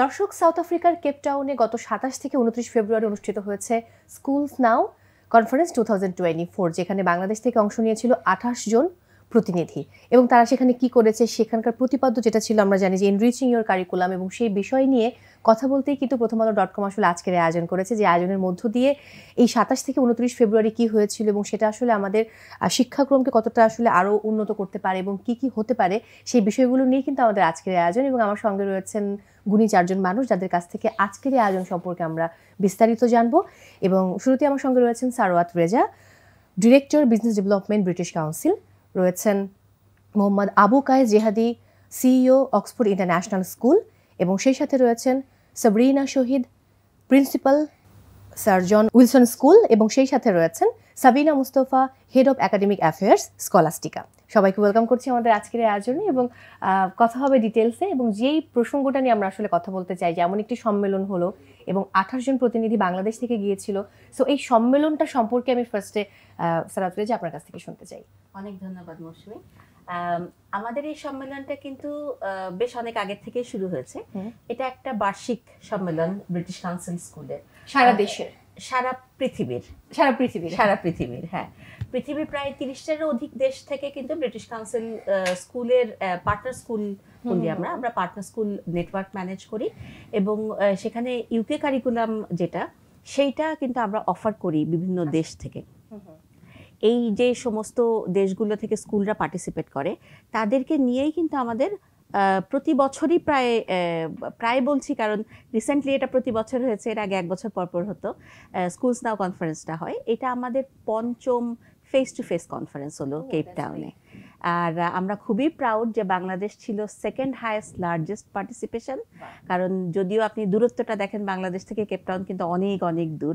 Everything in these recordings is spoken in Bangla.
দর্শক, সাউথ আফ্রিকার কেপটাউনে গত 27 থেকে 29 ফেব্রুয়ারি অনুষ্ঠিত হয়েছে স্কুলস নাও কনফারেন্স 2024, যেখানে বাংলাদেশ থেকে অংশ নিয়েছিল 28 জন প্রতিনিধি। এবং তারা সেখানে কি করেছে, সেখানকার প্রতিপাদ্য যেটা ছিল, আমরা জানি যে এনরিচিং ইয়োর কারিকুলাম, এবং সেই বিষয় নিয়ে কথা বলতেই কিন্তু প্রথমআলো.com আসলে আজকের আয়োজন করেছে, যে আয়োজনের মধ্য দিয়ে এই 27 থেকে 29 ফেব্রুয়ারি কি হয়েছিল এবং সেটা আসলে আমাদের শিক্ষাক্রমকে কতটা আসলে আরও উন্নত করতে পারে এবং কি কি হতে পারে, সেই বিষয়গুলো নিয়ে কিন্তু আমাদের আজকের আয়োজন। এবং আমার সঙ্গে রয়েছেন গুণী 4 জন মানুষ, যাদের কাছ থেকে আজকের এই আয়োজন সম্পর্কে আমরা বিস্তারিত জানবো। এবং শুরুতে আমার সঙ্গে রয়েছেন Sarwat Reza, director business development, British council. রয়েছেন Mohammad Abu Kayes Jihadi, CEO, Oxford international school. এবং সেই সাথে রয়েছেন সাবরিনা শহীদ, প্রিন্সিপাল, স্যার জন উইলসন স্কুল। এবং সেই সাথে রয়েছেন Sabina Mustafa, head of academic affairs, Scholastica. সবাইকে ওয়েলকাম করছি আমাদের আজকের আয়োজনে। এবং কথা হবে ডিটেলসে, এবং যেই প্রসঙ্গটা নিয়ে আমরা আসলে কথা বলতে চাই, যে এমন একটি সম্মেলন হলো এবং 28 জন প্রতিনিধি বাংলাদেশ থেকে গিয়েছিল। সো এই সম্মেলনটা সম্পর্কে আমি ফার্স্টে সারাত রেজা আপনার কাছ থেকে শুনতে চাই। অনেক ধন্যবাদ মৌসুমী। আমাদের এই সম্মেলনটা কিন্তু বেশ অনেক আগের থেকে শুরু হয়েছে। এটা একটা বার্ষিক সম্মেলন ব্রিটিশ কাউন্সিল স্কুলের, সারা দেশের, সারা পৃথিবীর, হ্যাঁ, পৃথিবীর প্রায় 30টারও অধিক দেশ থেকে কিন্তু ব্রিটিশ কাউন্সিল স্কুলের পার্টনার স্কুল বলি আমরা পার্টনার স্কুল নেটওয়ার্ক ম্যানেজ করি। এবং সেখানে ইউকে কারিকুলাম যেটা, সেইটা কিন্তু আমরা অফার করি বিভিন্ন দেশ থেকে। এই যে সমস্ত দেশগুলো থেকে স্কুলরা পার্টিসিপেট করে, তাদেরকে নিয়েই কিন্তু আমাদের প্রতি বছরই প্রায় বলছি, কারণ রিসেন্টলি এটা প্রতি বছর হয়েছে, এর আগে 1 বছর পর হতো, স্কুলস নাও কনফারেন্সটা হয়। এটা আমাদের 5ম ফেস টু ফেস কনফারেন্স হলো কেপ টাউনে। আর আমরা খুবই প্রাউড যে বাংলাদেশ ছিল সেকেন্ড হাইয়েস্ট লার্জেস্ট পার্টিসিপেশন। কারণ যদিও আপনি দূরত্বটা দেখেন, বাংলাদেশ থেকে কেপটাউন কিন্তু অনেক অনেক দূর,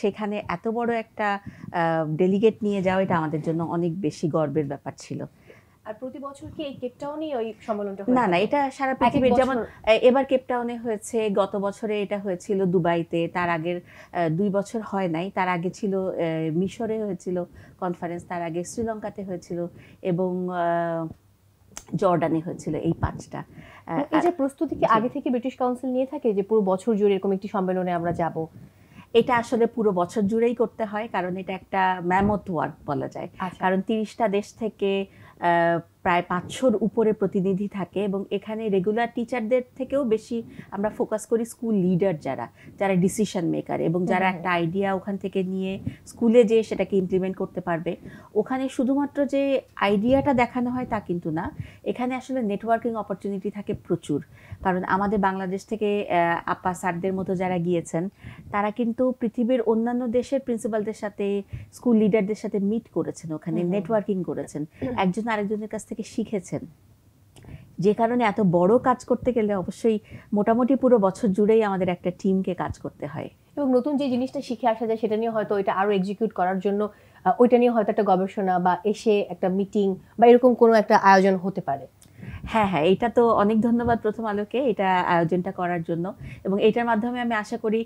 সেখানে এত বড় একটা ডেলিগেট নিয়ে যাওয়া, এটা আমাদের জন্য অনেক বেশি গর্বের ব্যাপার ছিল। আর প্রতি বছর কি এই কেপটাউনেই ওই সম্মেলনটা হয়? না, এটা সারা পৃথিবীর। যেমন এবার কেপটাউনে হয়েছে, গত বছরে এটা হয়েছিল দুবাইতে, তার আগের 2 বছর হয় নাই, তার আগে ছিল মিশরে হয়েছিল কনফারেন্স, তার আগে শ্রীলঙ্কাতে হয়েছিল এবং জর্ডানে হয়েছিল। এই 5টা। এই যে প্রস্তুতি কি আগে থেকে ব্রিটিশ কাউন্সিল নিয়ে থাকে, যে পুরো বছর জুড়ে এরকম একটি সম্মেলনে আমরা যাব? এটা আসলে পুরো বছর জুড়েই করতে হয়, কারণ এটা একটা ম্যামথ ওয়ার্ক বলা যায়। কারণ 30টা দেশ থেকে প্রায় 500-র উপরে প্রতিনিধি থাকে, এবং এখানে রেগুলার টিচারদের থেকেও বেশি আমরা ফোকাস করি স্কুল লিডার, যারা ডিসিশন মেকার, এবং যারা একটা আইডিয়া ওখান থেকে নিয়ে স্কুলে যেয়ে সেটাকে ইমপ্লিমেন্ট করতে পারবে। ওখানে শুধুমাত্র যে আইডিয়াটা দেখানো হয় তা কিন্তু না, এখানে আসলে নেটওয়ার্কিং অপরচুনিটি থাকে প্রচুর। কারণ আমাদের বাংলাদেশ থেকে আপা স্যারদের মতো যারা গিয়েছেন, তারা কিন্তু পৃথিবীর অন্যান্য দেশের প্রিন্সিপালদের সাথে, স্কুল লিডারদের সাথে মিট করেছেন, ওখানে নেটওয়ার্কিং করেছেন, একজন আরেকজনের কাছ থেকে শিখেছেন। যে কারণে এত বড় কাজ করতে গেলে অবশ্যই মোটামুটি পুরো বছর জুড়েই আমাদের একটা টিমকে কাজ করতে হয়। এবং নতুন যে জিনিসটা শিখে আসা যায়, সেটা নিয়ে হয়তো এটা আরো এক্সিকিউট করার জন্য ওইটা নিয়ে হয়তো একটা গবেষণা বা এসে একটা মিটিং বা এরকম কোনো একটা আয়োজন হতে পারে। হ্যাঁ, এটা তো অনেক ধন্যবাদ প্রথম আলোকে এটা আয়োজনটা করার জন্য। এবং এটার মাধ্যমে আমি আশা করি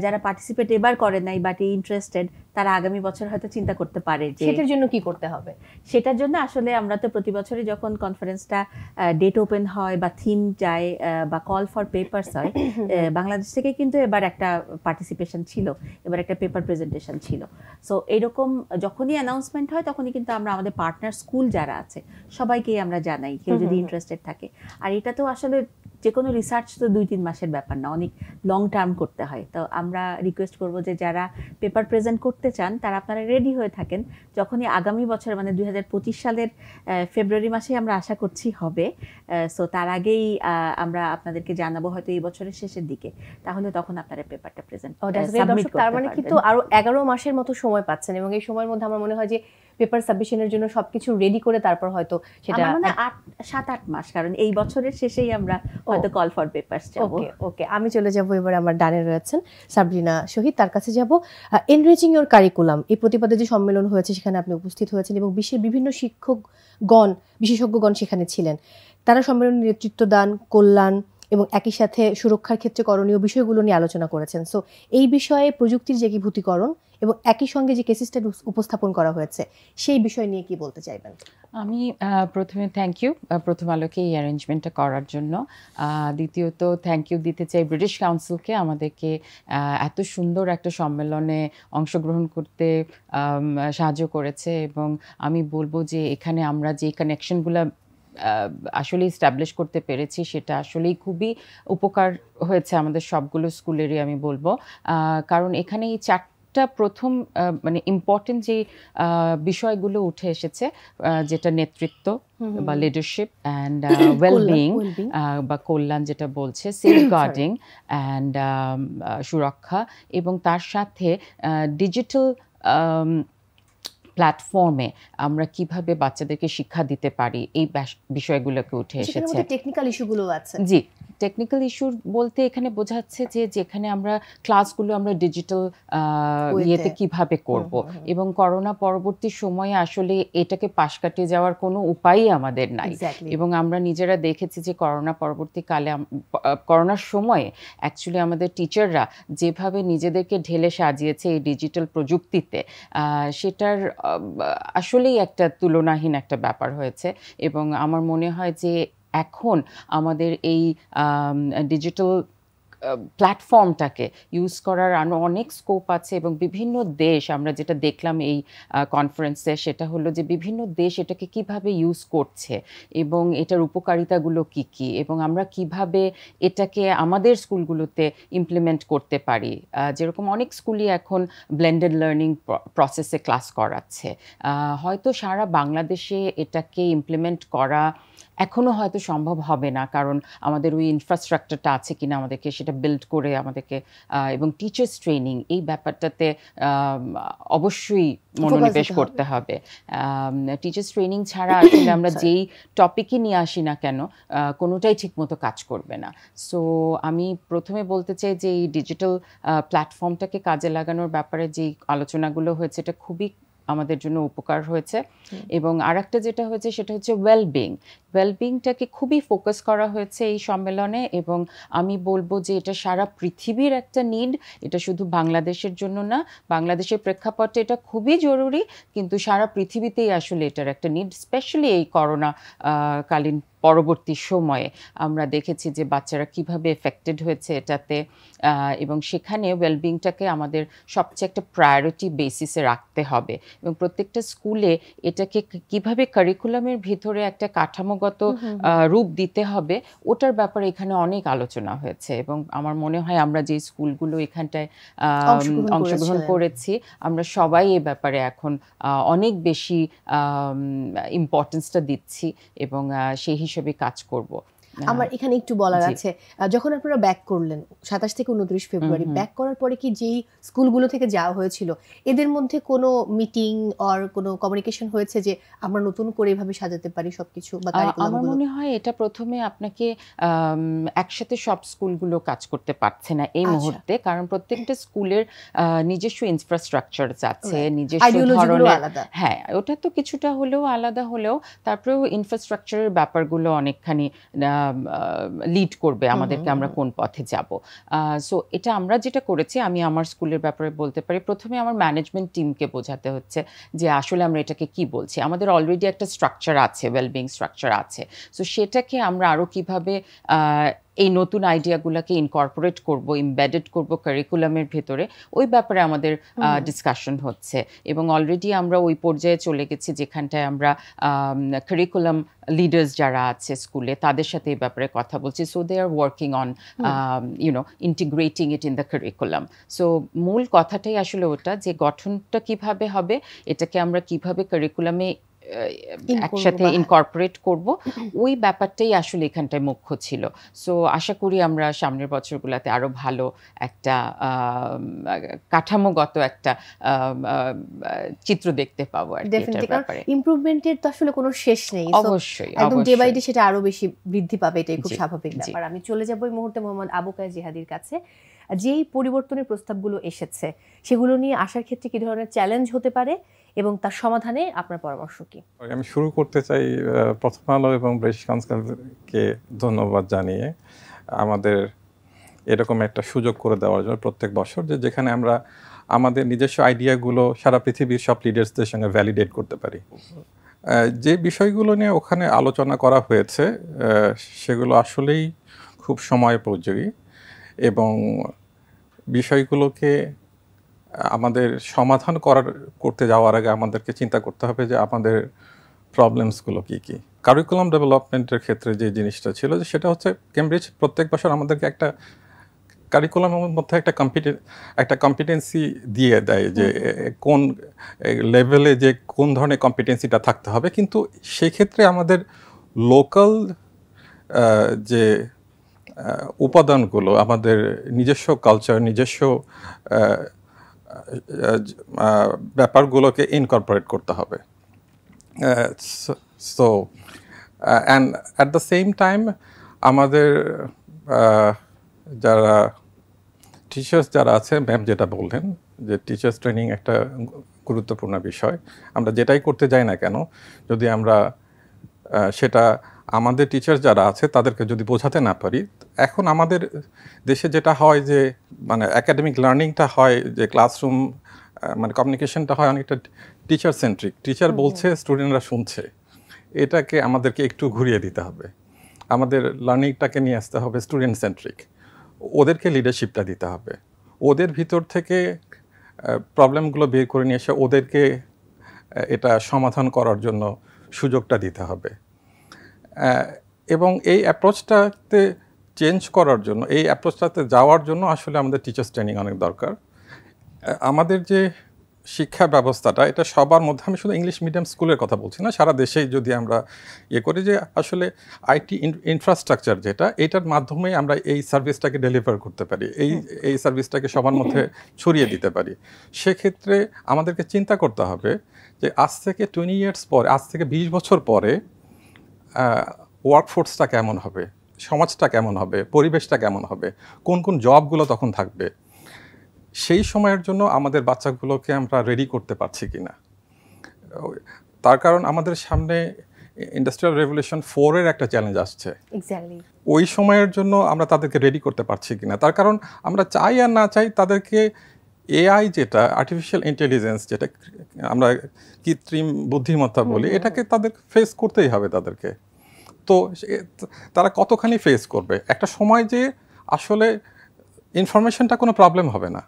যারা পার্টিসিপেট এবার করেন নাই বাট ইন্টারেস্টেড, তারা আগামী বছর হয়তো চিন্তা করতে পারে যে সেটার জন্য কি করতে হবে। সেটার জন্য আসলে আমরা তো প্রতি বছরই যখন কনফারেন্সটা ডেট ওপেন হয় বা থিম যায় বা কল ফর পেপারস হয়, বাংলাদেশ থেকে কিন্তু এবার একটা পার্টিসিপেশন ছিল, এবার একটা পেপার প্রেজেন্টেশন ছিল। সো এরকম যখনই অ্যানাউন্সমেন্ট হয়, তখনই কিন্তু আমরা আমাদের পার্টনার স্কুল যারা আছে সবাইকেই আমরা জানাই, কেউ যদি ইন্টারেস্টেড থাকে। আর এটা তো আসলে যে কোনো রিসার্চ তো 2-3 মাসের ব্যাপার না, অনেক লং টার্ম করতে হয়। তো আমরা রিকোয়েস্ট করবো যে যারা পেপার প্রেজেন্ট করতে চান, তারা আপনারা রেডি হয়ে থাকেন। যখনই আগামী বছর মানে 2025 সালের ফেব্রুয়ারি মাসে আমরা আশা করছি হবে, সো তার আগেই আমরা আপনাদেরকে জানাবো, হয়তো এই বছরের শেষের দিকে, তাহলে তখন আপনারা পেপারটা প্রেজেন্ট সাবমিট করতে তার মানে কিন্তু আরো 11 মাসের মতো সময় পাচ্ছেন, এবং এই সময়ের মধ্যে আমার মনে হয় যে পেপার সাবমিশনের জন্য সবকিছু রেডি করে তারপর হয়তো সেটা 7-8 মাস, কারণ এই বছরের শেষেই আমরা হয়তো কল ফর পেপারস যাব। ওকে, আমি চলে যাব এবার আমার ডানে রয়েছেন সাবরিনা শহীদ, তার কাছে যাব। এনরিচিং ইয়োর কারিকুলাম, এই প্রতিপাদ্য যে সম্মেলন হয়েছে সেখানে আপনি উপস্থিত হয়েছেন, এবং বিশ্বের বিভিন্ন শিক্ষকগণ, বিশেষজ্ঞগণ সেখানে ছিলেন। তারা সম্মেলনের নেতৃত্ব দান, কল্যাণ এবং একই সাথে সুরক্ষার ক্ষেত্রে করণীয় বিষয়গুলো নিয়ে আলোচনা করেছেন। সো এই বিষয়ে প্রযুক্তির যে একীভূতিকরণ এবং একই সঙ্গে যে কেস স্টাডি উপস্থাপন করা হয়েছে সেই বিষয় নিয়ে কি বলতে চাইবেন? আমি প্রথমে থ্যাংক ইউ প্রথম আলোকে এই অ্যারেঞ্জমেন্টটা করার জন্য। দ্বিতীয়ত থ্যাংক ইউ দিতে চাই ব্রিটিশ কাউন্সিলকে, আমাদেরকে এত সুন্দর একটা সম্মেলনে অংশগ্রহণ করতে সাহায্য করেছে। এবং আমি বলবো যে এখানে আমরা যে কানেকশনগুলো আসলে এস্টাবলিশ করতে পেরেছি সেটা আসলেই খুবই উপকার হয়েছে আমাদের সবগুলো স্কুলেরই আমি বলবো। কারণ এখানে এই প্রথম মানে ইম্পর্টেন্ট যে বিষয়গুলো উঠে এসেছে, যেটা নেতৃত্ব বা লিডারশিপ অ্যান্ড ওয়েলবিং বা কল্যাণ যেটা বলছে, সেফ গার্ডিং অ্যান্ড সুরক্ষা, এবং তার সাথে ডিজিটাল প্ল্যাটফর্মে আমরা কিভাবে বাচ্চাদেরকে শিক্ষা দিতে পারি এই বিষয়গুলোকে উঠে এসেছে। টেকনিক্যাল ইস্যুগুলো আছে। জি, টেকনিক্যাল ইস্যু বলতে এখানে বোঝাচ্ছে যে যেখানে আমরা ক্লাসগুলো আমরা ডিজিটাল ইয়েতে কিভাবে করব, এবং করোনা পরবর্তী সময়ে আসলে এটাকে পাশ কাটিয়ে যাওয়ার কোনো উপায়ই আমাদের নাই। এবং আমরা নিজেরা দেখেছি যে করোনা পরবর্তীকালে করোনার সময়ে অ্যাকচুয়ালি আমাদের টিচাররা যেভাবে নিজেদেরকে ঢেলে সাজিয়েছে এই ডিজিটাল প্রযুক্তিতে, সেটার আসলেই একটা তুলনাহীন একটা ব্যাপার হয়েছে। এবং আমার মনে হয় যে এখন আমাদের এই ডিজিটাল প্ল্যাটফর্মটাকে ইউজ করার আরও অনেক স্কোপ আছে। এবং বিভিন্ন দেশ, আমরা যেটা দেখলাম এই কনফারেন্সে, সেটা হলো যে বিভিন্ন দেশ এটাকে কিভাবে ইউজ করছে এবং এটার উপকারিতাগুলো কি কি, এবং আমরা কিভাবে এটাকে আমাদের স্কুলগুলোতে ইমপ্লিমেন্ট করতে পারি। যেরকম অনেক স্কুলই এখন ব্লেন্ডেড লার্নিং প্রসেসে ক্লাস করাচ্ছে। হয়তো সারা বাংলাদেশে এটাকে ইমপ্লিমেন্ট করা এখনও হয়তো সম্ভব হবে না, কারণ আমাদের ওই ইনফ্রাস্ট্রাকচারটা আছে কিনা আমাদেরকে সেটা বিল্ড করে আমাদেরকে, এবং টিচার্স ট্রেনিং এই ব্যাপারটাতে অবশ্যই মনোনিবেশ করতে হবে। টিচার্স ট্রেনিং ছাড়া আসলে আমরা যেই টপিকই নিয়ে আসি না কেন কোনোটাই ঠিকমতো কাজ করবে না। সো আমি প্রথমে বলতে চাই যে এই ডিজিটাল প্ল্যাটফর্মটাকে কাজে লাগানোর ব্যাপারে যেই আলোচনাগুলো হয়েছে এটা খুবই আমাদের জন্য উপকার হয়েছে। এবং আরেকটা যেটা হয়েছে সেটা হচ্ছে ওয়েলবিংটাকে খুবই ফোকাস করা হয়েছে এই সম্মেলনে। এবং আমি বলবো যে এটা সারা পৃথিবীর একটা নিড, এটা শুধু বাংলাদেশের জন্য না, বাংলাদেশের প্রেক্ষাপটে এটা খুবই জরুরি, কিন্তু সারা পৃথিবীতেই আসলে এটার একটা নিড। স্পেশালি এই করোনা কালীন পরবর্তী সময়ে আমরা দেখেছি যে বাচ্চারা কিভাবে এফেক্টেড হয়েছে এটাতে, এবং সেখানে ওয়েলবিংটাকে আমাদের সবচেয়ে একটা প্রায়োরিটি বেসিসে রাখতে হবে। এবং প্রত্যেকটা স্কুলে এটাকে কিভাবে কারিকুলামের ভিতরে একটা কাঠামোগত রূপ দিতে হবে ওটার ব্যাপারে এখানে অনেক আলোচনা হয়েছে। এবং আমার মনে হয় আমরা যে স্কুলগুলো এখানটায় অংশগ্রহণ করেছি আমরা সবাই এ ব্যাপারে এখন অনেক বেশি ইম্পর্টেন্সটা দিচ্ছি এবং সেই হিসেবে কাজ করব। আমার এখানে একটু বলার আছে, যখন আপনারা ব্যাক করলেন 27 থেকে 29 ফেব্রুয়ারি, ব্যাক করার পরে কি যেই স্কুলগুলো থেকে যাওয়া হয়েছিল এদের মধ্যে কোনো মিটিং অর কোনো কমিউনিকেশন হয়েছে যে আমরা নতুন করে এভাবে সাজাতে পারি সবকিছু বা কারিকুলামগুলো? আমার মনে হয় এটা প্রথমে আপনাকে একসাথে সব স্কুলগুলো কাজ করতে পারছে না এই মুহূর্তে, কারণ প্রত্যেকটা স্কুলের নিজস্ব ইনফ্রাস্ট্রাকচার আছে, নিজস্ব ধরনের, হ্যাঁ ওটা তো কিছুটা হলেও আলাদা হলেও তারপরেও ইনফ্রাস্ট্রাকচারের ব্যাপারগুলো অনেকখানি লিড করবে আমাদেরকে আমরা কোন পথে যাব। সো এটা আমরা যেটা করেছি, আমি আমার স্কুলের ব্যাপারে বলতে পারি, প্রথমে আমার ম্যানেজমেন্ট টিমকে বোঝাতে হচ্ছে যে আসলে আমরা এটাকে কি বলছি। আমাদের অলরেডি একটা স্ট্রাকচার আছে, ওয়েলবিং স্ট্রাকচার আছে, সো সেটাকে আমরা আরও কিভাবে এই নতুন আইডিয়াগুলোকে ইনকর্পোরেট করব, ইমবেডেড করব কারিকুলামের ভেতরে, ওই ব্যাপারে আমাদের ডিসকাশন হচ্ছে। এবং অলরেডি আমরা ওই পর্যায়ে চলে গেছি যেখানটায় আমরা কারিকুলাম লিডার্স যারা আছে স্কুলে তাদের সাথে এই ব্যাপারে কথা বলছি। So they are working on integrating it in the curriculum. So মূল কথাটাই আসলে ওটা যে গঠনটা কিভাবে হবে, এটাকে আমরা কিভাবে কারিকুলামে একসাথে ইনকর্পোরেট করব, ওই ব্যাপারটাই আসলে এখানটায় মুখ্য ছিল। সো আশা করি আমরা সামনের বছরগুলোতে আরো ভালো একটা কাঠামোগত একটা চিত্র দেখতে পাবো আর কি এটার ব্যাপারে। ইমপ্রুভমেন্টের তো আসলে কোনো শেষ নেই, অবশ্যই একদম ডে বাই ডে সেটা আরো বেশি বৃদ্ধি পাবে, এটাই খুব স্বাভাবিক ব্যাপার। আমি চলে যাব এই মুহূর্তে মোহাম্মদ আবু কায়েস জিহাদির কাছে। যেই পরিবর্তনের প্রস্তাবগুলো এসেছে সেগুলো নিয়ে আসার ক্ষেত্রে কি ধরনের চ্যালেঞ্জ হতে পারে এবং তার সমাধানে আপনার পরামর্শ কি? আমি শুরু করতে চাই প্রথম আলো এবং ব্রিটিশ কাউন্সিলকে ধন্যবাদ জানিয়ে। আমাদের এরকম একটা সুযোগ করে দেওয়ার জন্য প্রত্যেক বছর, যেখানে আমরা আমাদের নিজস্ব আইডিয়াগুলো সারা পৃথিবীর সব লিডার্সদের সঙ্গে ভ্যালিডেট করতে পারি। যে বিষয়গুলো নিয়ে ওখানে আলোচনা করা হয়েছে সেগুলো আসলেই খুব সময়োপযোগী, এবং বিষয়গুলোকে আমাদের সমাধান করতে যাওয়ার আগে আমাদেরকে চিন্তা করতে হবে যে আমাদের প্রবলেমসগুলো কী কী। কারিকুলাম ডেভেলপমেন্টের ক্ষেত্রে যে জিনিসটা ছিল যে সেটা হচ্ছে কেমব্রিজ প্রত্যেক বছর আমাদেরকে একটা কারিকুলামের মধ্যে একটা কম্পিটেন্সি দিয়ে দেয় যে কোন লেভেলে যে কোন ধরনের কম্পিটেন্সিটা থাকতে হবে, কিন্তু সেক্ষেত্রে আমাদের লোকাল যে উপাদানগুলো, আমাদের নিজস্ব কালচার, নিজস্ব ব্যাপারগুলোকে ইনকর্পোরেট করতে হবে। So and at the same time আমাদের যারা টিচার্স যারা আছে, ম্যাম যেটা বললেন যে টিচার্স ট্রেনিং একটা গুরুত্বপূর্ণ বিষয়। আমরা যেটাই করতে যাই না কেন, যদি আমরা সেটা আমাদের টিচার যারা আছে তাদেরকে যদি বোঝাতে না পারি, এখন আমাদের দেশে যেটা হয় যে মানে একাডেমিক লার্নিংটা হয় যে ক্লাসরুম মানে কমিউনিকেশনটা হয় অনেকটা টিচার সেন্ট্রিক, টিচার বলছে স্টুডেন্টরা শুনছে। এটাকে আমাদেরকে একটু ঘুরিয়ে দিতে হবে, আমাদের লার্নিংটাকে নিয়ে আসতে হবে স্টুডেন্ট সেন্ট্রিক। ওদেরকে লিডারশিপটা দিতে হবে, ওদের ভিতর থেকে প্রবলেমগুলো বের করে নিয়ে এসে ওদেরকে এটা সমাধান করার জন্য সুযোগটা দিতে হবে। এবং এই অ্যাপ্রোচটাতে চেঞ্জ করার জন্য, এই অ্যাপ্রোচটাতে যাওয়ার জন্য আসলে আমাদের টিচার্স ট্রেনিং অনেক দরকার। আমাদের যে শিক্ষা ব্যবস্থাটা, এটা সবার মধ্যে, আমি শুধু ইংলিশ মিডিয়াম স্কুলের কথা বলছি না, সারা দেশেই যদি আমরা করি যে আসলে আইটি ইনফ্রাস্ট্রাকচার যেটা, এটার মাধ্যমে আমরা এই সার্ভিসটাকে ডেলিভার করতে পারি, এই সার্ভিসটাকে সবার মধ্যে ছড়িয়ে দিতে পারি। সেক্ষেত্রে আমাদেরকে চিন্তা করতে হবে যে আজ থেকে 20 ইয়ার্স পরে, আজ থেকে 20 বছর পরে ওয়ার্কফোর্সটা কেমন হবে, সমাজটা কেমন হবে, পরিবেশটা কেমন হবে, কোন কোন জবগুলো তখন থাকবে, সেই সময়ের জন্য আমাদের বাচ্চাগুলোকে আমরা রেডি করতে পারছি কি না। তার কারণ আমাদের সামনে ইন্ডাস্ট্রিয়াল রেভলিউশন 4-এর একটা চ্যালেঞ্জ আসছে। ওই সময়ের জন্য আমরা তাদেরকে রেডি করতে পারছি কি না। তার কারণ আমরা চাই আর না চাই তাদেরকে এআই, যেটা আর্টিফিশিয়াল ইন্টেলিজেন্স, যেটা আমরা কৃত্রিম বুদ্ধিমত্তা বলি, এটাকে তাদের ফেস করতেই হবে তাদেরকে। তো তারা কতখানি ফেস করবে, একটা সময় যে আসলে ইনফরমেশনটা কোনো প্রবলেম হবে না,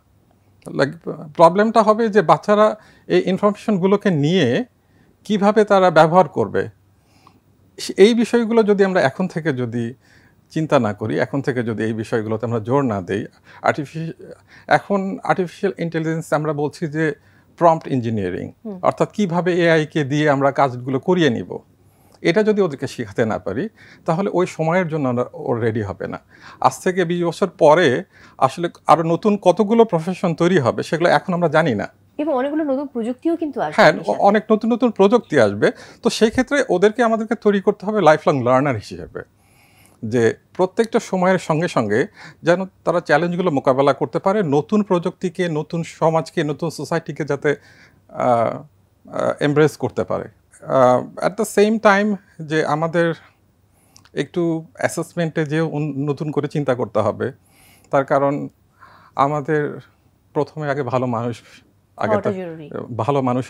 প্রবলেমটা হবে যে বাচ্চারা এই ইনফরমেশনগুলোকে নিয়ে কিভাবে তারা ব্যবহার করবে। এই বিষয়গুলো যদি আমরা এখন থেকে যদি চিন্তা না করি, এখন থেকে যদি এই বিষয়গুলোতে আমরা জোর না দেই, এখন আর্টিফিশিয়াল ইন্টেলিজেন্স আমরা বলছি যে প্রম্পট ইঞ্জিনিয়ারিং, অর্থাৎ কিভাবে এআইকে দিয়ে আমরা কাজগুলো করিয়ে নিব, এটা যদি ওদেরকে শেখাতে না পারি তাহলে ওই সময়ের জন্য ওর রেডি হবে না। আজ থেকে 20 বছর পরে আসলে আরও নতুন কতগুলো প্রফেশন তৈরি হবে সেগুলো এখন আমরা জানি না, এবং অনেকগুলো নতুন প্রযুক্তিও কিন্তু আসবে। হ্যাঁ, অনেক নতুন নতুন প্রযুক্তি আসবে। তো সেই ক্ষেত্রে আমাদেরকে তৈরি করতে হবে লাইফ লং লার্নার হিসেবে, যে প্রত্যেকটা সময়ের সঙ্গে সঙ্গে যেন তারা চ্যালেঞ্জগুলো মোকাবেলা করতে পারে, নতুন প্রযুক্তিকে, নতুন সমাজকে, নতুন সোসাইটিকে যাতে এমব্রেস করতে পারে। অ্যাট দ্য সেম টাইম যে আমাদের একটু অ্যাসেসমেন্টে যে নতুন করে চিন্তা করতে হবে, তার কারণ আমাদের প্রথমে আগে ভালো মানুষ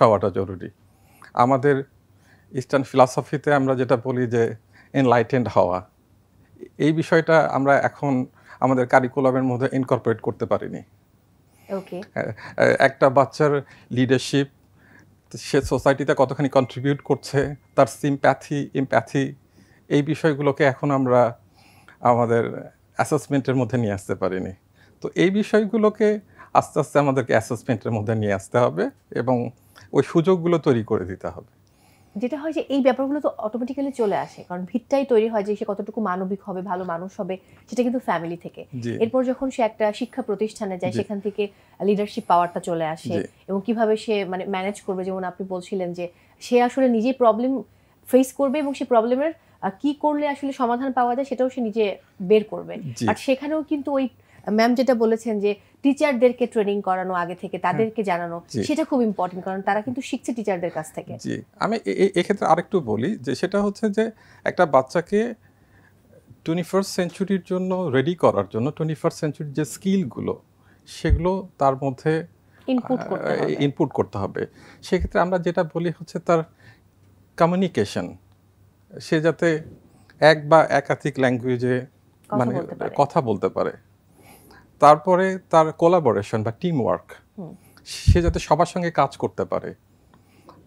হওয়াটা জরুরি। আমাদের ইস্টার্ন ফিলসফিতে আমরা যেটা বলি যে এনলাইটেন্ড হওয়া, এই বিষয়টা আমরা এখন আমাদের কারিকুলামের মধ্যে ইনকর্পোরেট করতে পারিনি। একটা বাচ্চার লিডারশিপ, সে সোসাইটিতে কতখানি কন্ট্রিবিউট করছে, তার সিম্প্যাথি, এমপ্যাথি, এই বিষয়গুলোকে এখন আমরা আমাদের অ্যাসেসমেন্টের মধ্যে নিয়ে আসতে পারিনি। তো এই বিষয়গুলোকে আস্তে আস্তে আমাদেরকে অ্যাসেসমেন্টের মধ্যে নিয়ে আসতে হবে এবং ওই সুযোগগুলো তৈরি করে দিতে হবে। যেটা হয় যে এই ব্যাপারগুলো তো অটোমেটিক্যালি চলে আসে, কারণ ভিতটাই তৈরি হয় যে সে কতটুকু মানবিক হবে, ভালো মানুষ হবে, সেটা কিন্তু ফ্যামিলি থেকে। এরপর যখন সে একটা শিক্ষা প্রতিষ্ঠানে যায় সেখান থেকে লিডারশিপ পাওয়ারটা চলে আসে, এবং কিভাবে সে মানে ম্যানেজ করবে, যেমন আপনি বলছিলেন যে সে আসলে নিজেই প্রবলেম ফেস করবে এবং সেই প্রবলেমের কি করলে আসলে সমাধান পাওয়া যায় সেটাও সে নিজে বের করবে। বাট সেখানেও কিন্তু ওই ম্যাম যেটা বলেছেন যে টিচারদেরকে ট্রেনিং করানো, আগে থেকে তাদেরকে জানানো, সেটা খুব ইম্পর্টেন্ট, কারণ তারা কিন্তু শিখছে টিচারদের কাছ থেকে। জি, আমি এক্ষেত্রে আরেকটু বলি যে সেটা হচ্ছে যে একটা বাচ্চাকে 21st সেঞ্চুরির জন্য রেডি করার জন্য 21st সেঞ্চুরির যে স্কিলগুলো সেগুলো তার মধ্যে ইনপুট করতে হবে। সেক্ষেত্রে আমরা যেটা বলি হচ্ছে তার কমিউনিকেশন, সে যাতে এক বা একাধিক ল্যাঙ্গুয়েজে মানে কথা বলতে পারে। তারপরে তার কোলাবোরেশন বা টিম ওয়ার্ক, সে যাতে সবার সঙ্গে কাজ করতে পারে।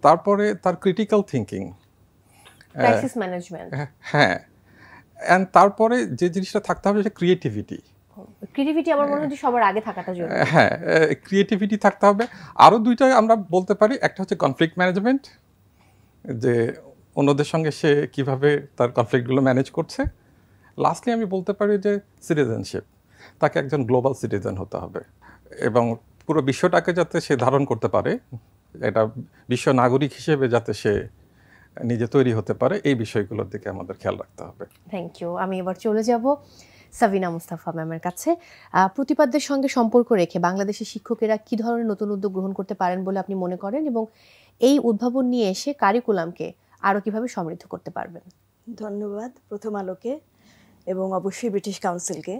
তারপরে তার ক্রিটিক্যাল থিঙ্কিং, ক্রাইসিস ম্যানেজমেন্ট, হ্যাঁ, এন্ড তারপরে যে জিনিসটা থাকতে হবে সেটা ক্রিয়েটিভিটি। ক্রিয়েটিভিটি আমার মনে হয় সবার আগে থাকাটা জরুরি। হ্যাঁ, ক্রিয়েটিভিটি থাকতে হবে। আরও দুইটা আমরা বলতে পারি, একটা হচ্ছে কনফ্লিক্ট ম্যানেজমেন্ট, যে অন্যদের সঙ্গে সে কিভাবে তার কনফ্লিক্টগুলো ম্যানেজ করছে। লাস্টলি আমি বলতে পারি যে সিটিজেনশিপ, তাকে একজন গ্লোবাল সিটিজেন হতে হবে এবং পুরো বিশ্বটাকে যাতে সে ধারণ করতে পারে, এটা বিশ্ব নাগরিক হিসেবে যাতে সে নিজে তৈরি হতে পারে, এই বিষয়গুলোর দিকে আমাদের খেয়াল রাখতে হবে। Thank you. আমি এবার চলে যাব সাবিনা মুস্তাফা ম্যামের কাছে। প্রতিপাদ্যের সঙ্গে সম্পর্ক রেখে বাংলাদেশের শিক্ষকেরা কি ধরনের নতুন উদ্যোগ গ্রহণ করতে পারেন বলে আপনি মনে করেন, এবং এই উদ্ভাবন নিয়ে এসে কারিকুলামকে আরও কিভাবে সমৃদ্ধ করতে পারবেন? ধন্যবাদ প্রথম আলোকে এবং অবশ্যই ব্রিটিশ কাউন্সিলকে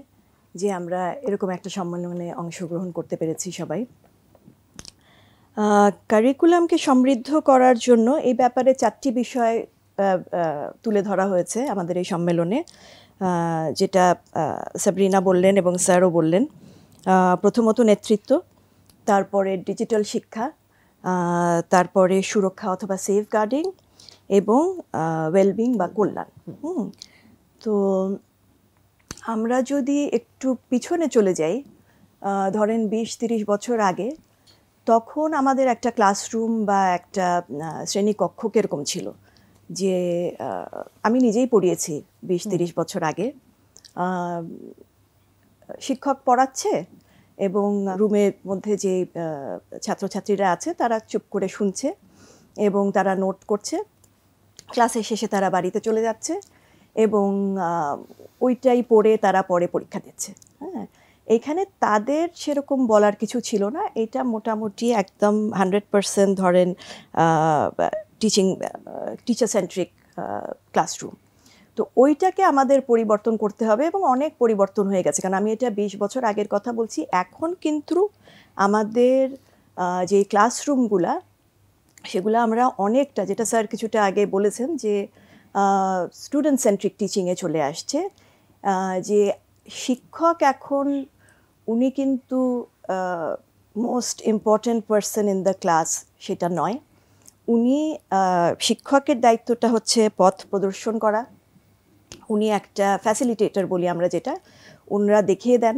যে আমরা এরকম একটা সম্মেলনে অংশগ্রহণ করতে পেরেছি সবাই। কারিকুলামকে সমৃদ্ধ করার জন্য এই ব্যাপারে 4টি বিষয় তুলে ধরা হয়েছে আমাদের এই সম্মেলনে, যেটা সাবরিনা বললেন এবং স্যারও বললেন। প্রথমত নেতৃত্ব, তারপরে ডিজিটাল শিক্ষা, তারপরে সুরক্ষা অথবা সেফ গার্ডিং এবং ওয়েলবিং বা কল্যাণ। তো আমরা যদি একটু পিছনে চলে যাই, ধরেন 20-30 বছর আগে, তখন আমাদের একটা ক্লাসরুম বা একটা শ্রেণীকক্ষ কীরকম ছিল, যে আমি নিজেই পড়িয়েছি 20-30 বছর আগে। শিক্ষক পড়াচ্ছে এবং রুমের মধ্যে যে ছাত্রছাত্রীরা আছে তারা চুপ করে শুনছে এবং তারা নোট করছে, ক্লাসের শেষে তারা বাড়িতে চলে যাচ্ছে এবং ওইটাই পড়ে তারা পরে পরীক্ষা দিচ্ছে। হ্যাঁ, এইখানে তাদের সেরকম বলার কিছু ছিল না। এটা মোটামুটি একদম 100% ধরেন টিচার সেন্ট্রিক ক্লাসরুম। তো ওইটাকে আমাদের পরিবর্তন করতে হবে এবং অনেক পরিবর্তন হয়ে গেছে, কারণ আমি এটা 20 বছর আগের কথা বলছি। এখন কিন্তু আমাদের যে ক্লাসরুমগুলা, সেগুলো আমরা অনেকটা, যেটা স্যার কিছুটা আগে বলেছেন, যে স্টুডেন্ট সেন্ট্রিক টিচিংয়ে চলে আসছে। যে শিক্ষক এখন উনি কিন্তু most important person in the class সেটা নয়। উনি শিক্ষকের দায়িত্বটা হচ্ছে পথ প্রদর্শন করা। উনি একটা ফ্যাসিলিটেটর বলি আমরা, যেটা ওনারা দেখিয়ে দেন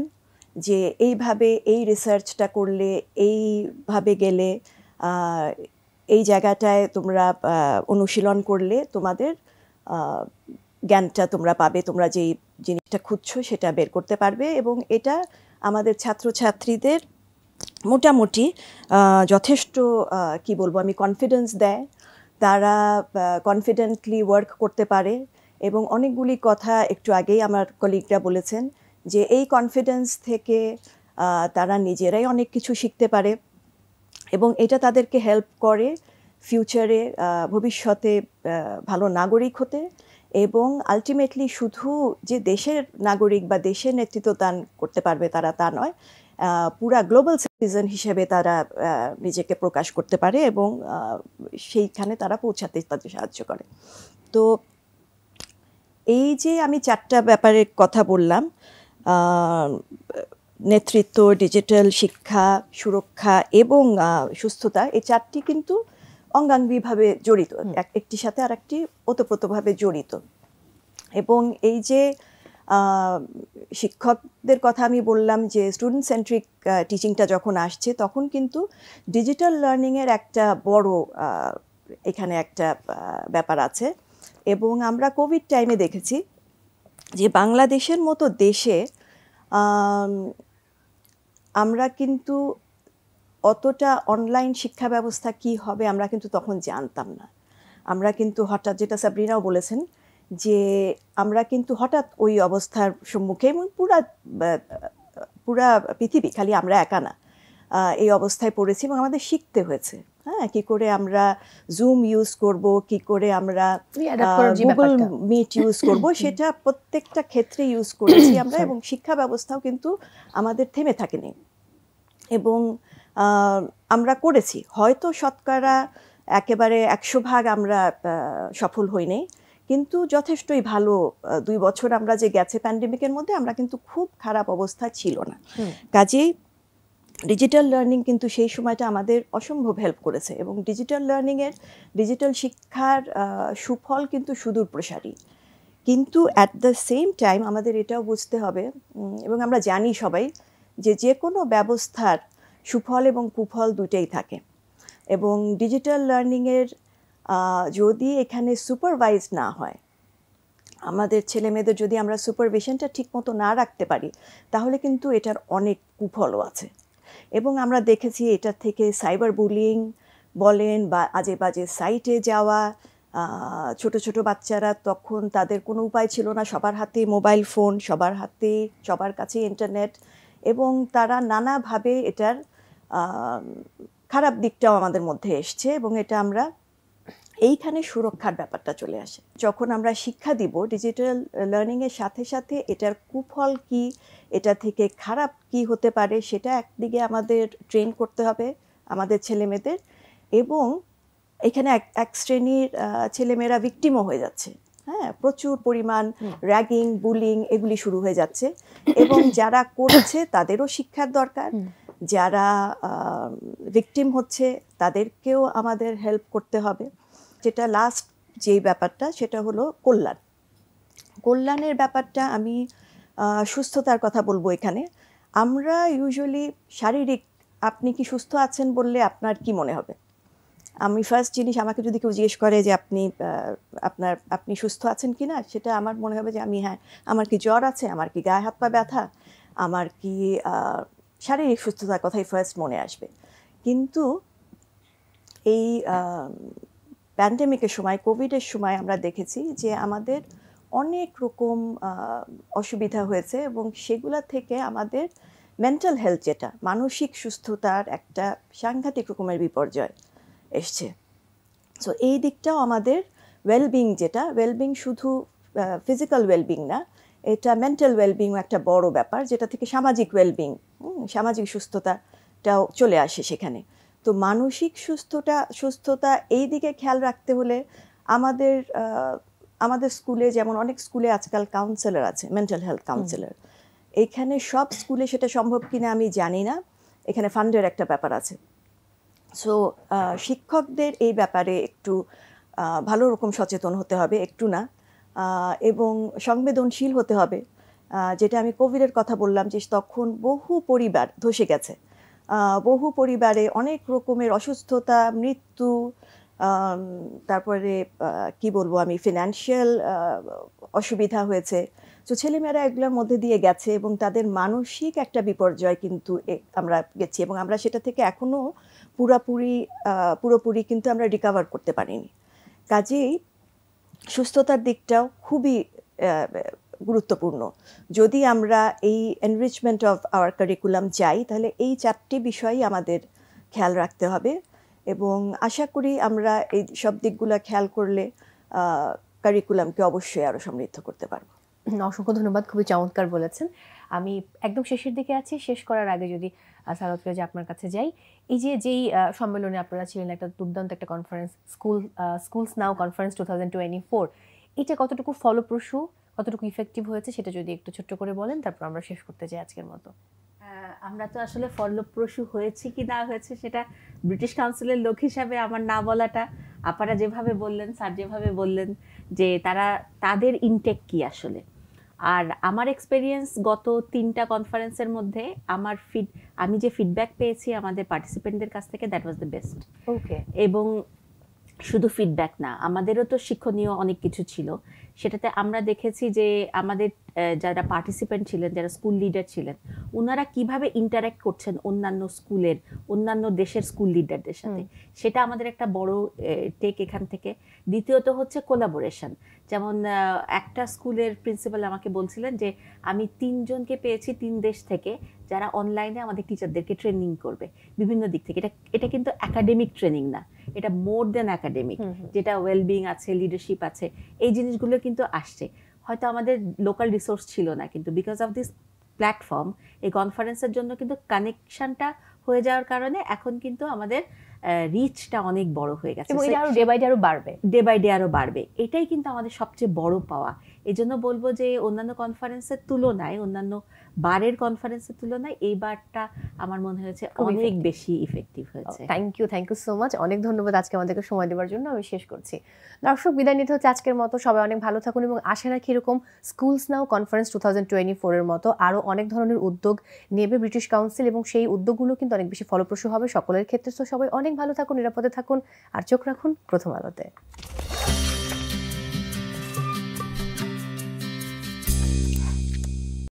যে এইভাবে এই রিসার্চটা করলে, এইভাবে গেলে, এই জায়গাটায় তোমরা অনুশীলন করলে তোমাদের জ্ঞানটা তোমরা পাবে, তোমরা যেই জিনিসটা খুঁজছো সেটা বের করতে পারবে। এবং এটা আমাদের ছাত্রছাত্রীদের মোটামুটি যথেষ্ট কি বলবো আমি, কনফিডেন্স দেয়। তারা কনফিডেন্টলি ওয়ার্ক করতে পারে এবং অনেকগুলি কথা একটু আগেই আমার কলিগরা বলেছেন, যে এই কনফিডেন্স থেকে তারা নিজেরাই অনেক কিছু শিখতে পারে এবং এটা তাদেরকে হেল্প করে ফিউচারে, ভবিষ্যতে ভালো নাগরিক হতে। এবং আলটিমেটলি শুধু যে দেশের নাগরিক বা দেশের নেতৃত্ব দান করতে পারবে তারা, তা নয়, পুরা গ্লোবাল সিটিজেন হিসেবে তারা নিজেকে প্রকাশ করতে পারে এবং সেইখানে তারা পৌঁছাতে তাদের সাহায্য করে। তো এই যে আমি 4টা ব্যাপারের কথা বললাম, নেতৃত্ব, ডিজিটাল শিক্ষা, সুরক্ষা এবং সুস্থতা, এই 4টি কিন্তু অঙ্গাঙ্গিভাবে জড়িত, একটির সাথে আর একটি ওতপ্রোতভাবে জড়িত। এবং এই যে শিক্ষকদের কথা আমি বললাম, যে স্টুডেন্ট সেন্ট্রিক টিচিংটা যখন আসছে, তখন কিন্তু ডিজিটাল লার্নিংয়ের একটা বড় এখানে একটা ব্যাপার আছে। এবং আমরা কোভিড টাইমে দেখেছি যে বাংলাদেশের মতো দেশে আমরা কিন্তু অতটা অনলাইন শিক্ষা ব্যবস্থা কি হবে আমরা কিন্তু তখন জানতাম না। আমরা কিন্তু হঠাৎ, যেটা সাবরিনাও বলেছেন, যে আমরা কিন্তু হঠাৎ ওই অবস্থার সম্মুখে, এবং পুরা পৃথিবী, খালি আমরা একা না, এই অবস্থায় পড়েছি এবং আমাদের শিখতে হয়েছে। হ্যাঁ, কি করে আমরা জুম ইউজ করব, কি করে আমরা adapt করার যে গুগল ব্যাপারটা। মিট ইউজ করব, সেটা প্রত্যেকটা ক্ষেত্রে ইউজ করেছি আমরা, এবং শিক্ষা ব্যবস্থাও কিন্তু আমাদের থেমে থাকেনি, এবং আমরা করেছি। হয়তো শতকরা একেবারে 100% আমরা সফল হইনি, কিন্তু যথেষ্টই ভালো। 2 বছর আমরা যে গেছে প্যান্ডেমিকের মধ্যে, আমরা কিন্তু খুব খারাপ অবস্থা ছিল না। কাজেই ডিজিটাল লার্নিং কিন্তু সেই সময়টা আমাদের অসম্ভব হেল্প করেছে, এবং ডিজিটাল শিক্ষার সুফল কিন্তু সুদূর প্রসারী। কিন্তু অ্যাট দ্য সেম টাইম আমাদের এটাও বুঝতে হবে, এবং আমরা জানি সবাই, যে কোনো ব্যবস্থার সুফল এবং কুফল দুটেই থাকে, এবং ডিজিটাল লার্নিংয়ের যদি এখানে সুপারভাইজ না হয়, আমাদের ছেলেমেয়েদের যদি আমরা সুপারভিশনটা ঠিকমতো না রাখতে পারি, তাহলে কিন্তু এটার অনেক কুফলও আছে। এবং আমরা দেখেছি এটা থেকে সাইবার বুলিং বলেন বা আজে বাজে সাইটে যাওয়া, ছোট ছোট বাচ্চারা তখন তাদের কোনো উপায় ছিল না, সবার হাতে মোবাইল ফোন, সবার কাছে ইন্টারনেট, এবং তারা নানাভাবে এটার খারাপ দিকটাও আমাদের মধ্যে এসছে, এবং এটা আমরা এইখানে সুরক্ষার ব্যাপারটা চলে আসে। যখন আমরা শিক্ষা দিব ডিজিটাল লার্নিংয়ের সাথে সাথে এটার কুফল কি, এটা থেকে খারাপ কি হতে পারে, সেটা একদিকে আমাদের ট্রেন করতে হবে আমাদের ছেলেমেয়েদের, এবং এখানে এক শ্রেণীর ছেলেমেয়েরা ভিকটিমও হয়ে যাচ্ছে। হ্যাঁ, প্রচুর পরিমাণ র্যাগিং, বুলিং এগুলি শুরু হয়ে যাচ্ছে, এবং যারা করছে তাদেরও শিক্ষার দরকার, যারা ভিকটিম হচ্ছে তাদেরকেও আমাদের হেল্প করতে হবে। যেটা লাস্ট যেই ব্যাপারটা, সেটা হলো কল্যাণের ব্যাপারটা। আমি সুস্থতার কথা বলবো এখানে। আমরা ইউজুয়ালি শারীরিক, আপনি কি সুস্থ আছেন বললে আপনার কি মনে হবে? আমি ফার্স্ট জিনিস, আমাকে যদি কেউ জিজ্ঞেস করে যে আপনি সুস্থ আছেন কি না, সেটা আমার মনে হবে যে হ্যাঁ, আমার কি জ্বর আছে, আমার কি গায়ে হাত পা ব্যথা, আমার কি শারীরিক সুস্থতার কথাই ফার্স্ট মনে আসবে। কিন্তু এই প্যান্ডেমিকের সময়, কোভিডের সময় আমরা দেখেছি যে আমাদের অনেক রকম অসুবিধা হয়েছে, এবং সেগুলা থেকে আমাদের মেন্টাল হেলথ, যেটা মানসিক সুস্থতার একটা সাংঘাতিক রকমের বিপর্যয় এসছে। সো এই দিকটাও আমাদের ওয়েলবিং, যেটা ওয়েলবিং শুধু ফিজিক্যাল ওয়েলবিং না, এটা মেন্টাল ওয়েলবিং একটা বড় ব্যাপার, যেটা থেকে সামাজিক ওয়েলবিং, সামাজিক সুস্থতাটাও চলে আসে সেখানে। তো মানসিক সুস্থতা এই দিকে খেয়াল রাখতে হলে আমাদের স্কুলে, যেমন অনেক স্কুলে আজকাল কাউন্সেলর আছে, মেন্টাল হেলথ কাউন্সেলর। এখানে সব স্কুলে সেটা সম্ভব কিনা আমি জানি না, এখানে ফান্ডের একটা ব্যাপার আছে। সো শিক্ষকদের এই ব্যাপারে একটু ভালো রকম সচেতন হতে হবে, একটু না, এবং সংবেদনশীল হতে হবে। যেটা আমি কোভিডের কথা বললাম, যে তখন বহু পরিবার ধসে গেছে, বহু পরিবারে অনেক রকমের অসুস্থতা, মৃত্যু, তারপরে কি বলবো আমি, ফিনান্সিয়াল অসুবিধা হয়েছে। তো ছেলেমেয়েরা এগুলোর মধ্যে দিয়ে গেছে, এবং তাদের মানসিক একটা বিপর্যয় কিন্তু আমরা গেছি, এবং আমরা সেটা থেকে এখনো পুরোপুরি কিন্তু আমরা রিকভার করতে পারিনি। কাজেই সুস্থতার দিকটাও খুবই গুরুত্বপূর্ণ। যদি আমরা এই এনরিচমেন্ট অফ আওয়ার কারিকুলাম চাই, তাহলে এই 4টি বিষয়ই আমাদের খেয়াল রাখতে হবে, এবং আশা করি আমরা এই সব দিকগুলো খেয়াল করলে কারিকুলামকে অবশ্যই আরও সমৃদ্ধ করতে পারবো। অসংখ্য ধন্যবাদ, খুবই চমৎকার বলেছেন। আমি একদম শেষের দিকে আছি, শেষ করার আগে যদি সারাত ফিরোজ আপনার কাছে যাই, এই যেই সম্মেলনে আপনারা ছিলেন, একটা দুর্দান্ত একটা কনফারেন্স, স্কুলস নাও কনফারেন্স 2024, এটা কতটুকু ফলপ্রসূ, কতটুকু ইফেক্টিভ হয়েছে, সেটা যদি একটু ছোট্ট করে বলেন, তারপর আমরা শেষ করতে চাই আজকের মতো। আমরা তো আসলে ফলপ্রসূ হয়েছে কি না হয়েছে সেটা ব্রিটিশ কাউন্সিলের লোক হিসাবে আমার না বলাটা, আপনারা যেভাবে বললেন, স্যার যেভাবে বললেন, যে তাদের ইনটেক কি আসলে। আর আমার এক্সপেরিয়েন্স গত 3টা কনফারেন্সের মধ্যে আমি যে ফিডব্যাক পেয়েছি আমাদের পার্টিসিপেন্টদের কাছ থেকে, দ্যাট ওয়াজ দ্য বেস্ট। ওকে। এবং শুধু ফিডব্যাক না, আমাদেরও তো শিক্ষণীয় অনেক কিছু ছিল। সেটাতে আমরা দেখেছি যে আমাদের যারা পার্টিসিপেন্ট ছিলেন, যারা স্কুল লিডার ছিলেন, ওনারা কিভাবে ইন্টারঅ্যাক্ট করছেন অন্যান্য দেশের স্কুল লিডারদের সাথে, সেটা আমাদের একটা বড় টেক এখান থেকে। দ্বিতীয়ত হচ্ছে কোলাবোরেশন। যেমন একটা স্কুলের প্রিন্সিপাল আমাকে বলছিলেন যে আমি 3 জনকে পেয়েছি 3 দেশ থেকে, যারা অনলাইনে আমাদের টিচারদেরকে ট্রেনিং করবে বিভিন্ন দিক থেকে। এটা কিন্তু একাডেমিক ট্রেনিং না, এটা মোর দেন একাডেমিক, যেটা ওয়েলবিং আছে, লিডারশিপ আছে, এই জিনিসগুলো কিন্তু আসছে। হয়তো আমাদের লোকাল রিসোর্স ছিল না, কিন্তু বিকজ অফ দিস প্ল্যাটফর্ম, এই কনফারেন্সের জন্য কিন্তু কানেকশনটা হয়ে যাওয়ার কারণে এখন কিন্তু আমাদের রিচটা অনেক বড় হয়ে গেছে, এবং এটা আরো ডে বাই ডে আরো বাড়বে, ডে বাই ডে আরো বাড়বে। এটাই কিন্তু আমাদের সবচেয়ে বড় পাওয়া। এই জন্য বলবো যে অন্যান্য কনফারেন্সের তুলনায়, অন্যান্য বারের কনফারেন্সের তুলনায় এই বারটা আমার মনে হয়েছে অনেক বেশি ইফেক্টিভ হয়েছে। থ্যাংক ইউ সো মাচ, অনেক ধন্যবাদ আজকে আমাদেরকে সময় দেওয়ার জন্য। আমি শেষ করছি। দর্শক, বিদায় নিতে হচ্ছে আজকের মতো। সবাই অনেক ভালো থাকুন এবং আশা রাখি এরকম স্কুলস নাও কনফারেন্স 2024 এর মতো আরো অনেক ধরনের উদ্যোগ নেবে ব্রিটিশ কাউন্সিল, এবং সেই উদ্যোগগুলো কিন্তু অনেক বেশি ফলপ্রসূ হবে সকলের ক্ষেত্রে। তো সবাই অনেক ভালো থাকুন, নিরাপদে থাকুন, আর চোখ রাখুন প্রথম আলোতে।